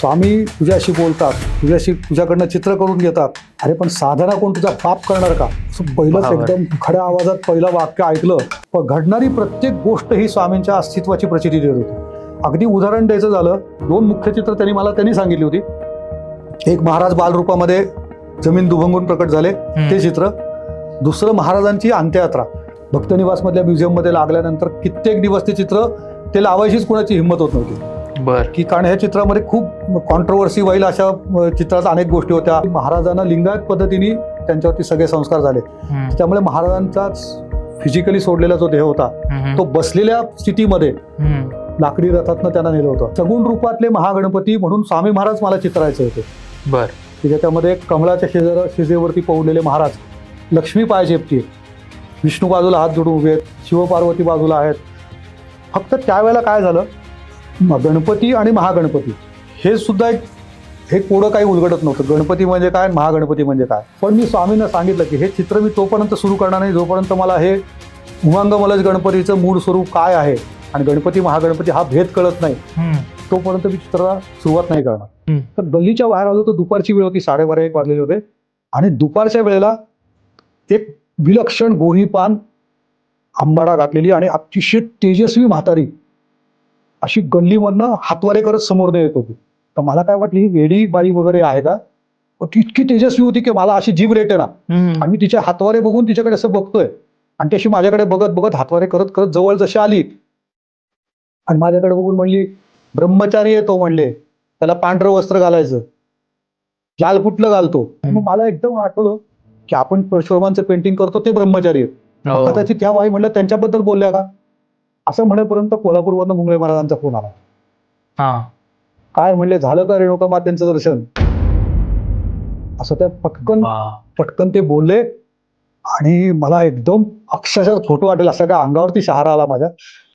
स्वामी तुझ्याशी बोलतात, तुझ्याकडनं चित्र करून घेतात. अरे पण साधना कोण तुझा बाप करणार का? असं पहिलंच एकदम खड्या आवाजात पहिलं वाक्य ऐकलं. पण घडणारी प्रत्येक गोष्ट ही स्वामींच्या अस्तित्वाची प्रचिती देत होती. अगदी उदाहरण द्यायचं झालं, 2 मुख्य चित्र त्यांनी सांगितली होती. एक महाराज बालरूपामध्ये जमीन दुभंगून प्रकट झाले ते चित्र. दुसरं महाराजांची अंत्ययात्रा भक्तनिवास मधल्या म्युझियम मध्ये लागल्यानंतर कित्येक दिवस ते चित्र ते लावायचीच कोणाची हिंमत होत नव्हती. की कारण ह्या चित्रामध्ये खूप कॉन्ट्रोवर्सी होईल अशा चित्रात अनेक गोष्टी होत्या. महाराजांना लिंगायत पद्धतीने त्यांच्यावरती सगळे संस्कार झाले. त्यामुळे महाराजांचाच फिजिकली सोडलेला जो देह होता तो बसलेल्या स्थितीमध्ये लाकडी रथातनं त्यांना नेलं होतं. सगुण रूपातले महागणपती म्हणून स्वामी महाराज मला चित्रायचे होते. की ज्याच्यामध्ये कमळाच्या शिजेवरती पवलेले महाराज, लक्ष्मी पाय चेपती, विष्णू बाजूला हात जोडून उभे आहेत, शिवपार्वती बाजूला आहेत. फक्त त्यावेळेला काय झालं, गणपती आणि महागणपती हे सुद्धा हे कोडं काही उलगडत नव्हतं. गणपती म्हणजे काय, महागणपती म्हणजे काय. पण मी स्वामींना सांगितलं की हे चित्र मी तोपर्यंत सुरू करणार नाही जोपर्यंत मला हे उमांगमलज गणपतीचं मूळ स्वरूप काय आहे आणि गणपती महागणपती हा भेद कळत नाही, तोपर्यंत मी चित्राला सुरुवात नाही करणार. तर गल्लीच्या बाहेर आलो तर दुपारची वेळ होती, 12:30-1 वाजलेले होते. आणि दुपारच्या वेळेला एक विलक्षण गोहीपान आंबाडा घातलेली आणि अतिशय तेजस्वी म्हातारी अशी गल्लीमधनं हातवारे करत समोर येत होती. तर मला काय वाटलं ही वेडी बाई वगैरे आहे का, पण ती इतकी तेजस्वी होती की मला अशी जीभ रेटे ना. आणि मी तिच्या हातवारे बघून तिच्याकडे असं बघतोय आणि ती अशी माझ्याकडे बघत बघत हातवारे करत करत जवळ जशी आली आणि माझ्याकडे बघून म्हणली, ब्रह्मचारी येतो म्हणले, त्याला पांढरं वस्त्र घालायचं, लाल कुठलं घालतो. मग मला एकदम आठवलं की आपण परशुरामांचं पेंटिंग करतो ते ब्रह्मचारी आहेत. कदाचित त्या बाई म्हणलं त्यांच्याबद्दल बोलल्या का, असं म्हणेपर्यंत कोल्हापूरवरनं मुंगळे महाराजांचा फोन आला. काय म्हणले, झालं का रेणुका मातेंचं दर्शन, असं त्या पटकन ते बोलले. आणि मला एकदम अक्षरशः खोटं वाटेल, असं का अंगावरती शहारा आला माझ्या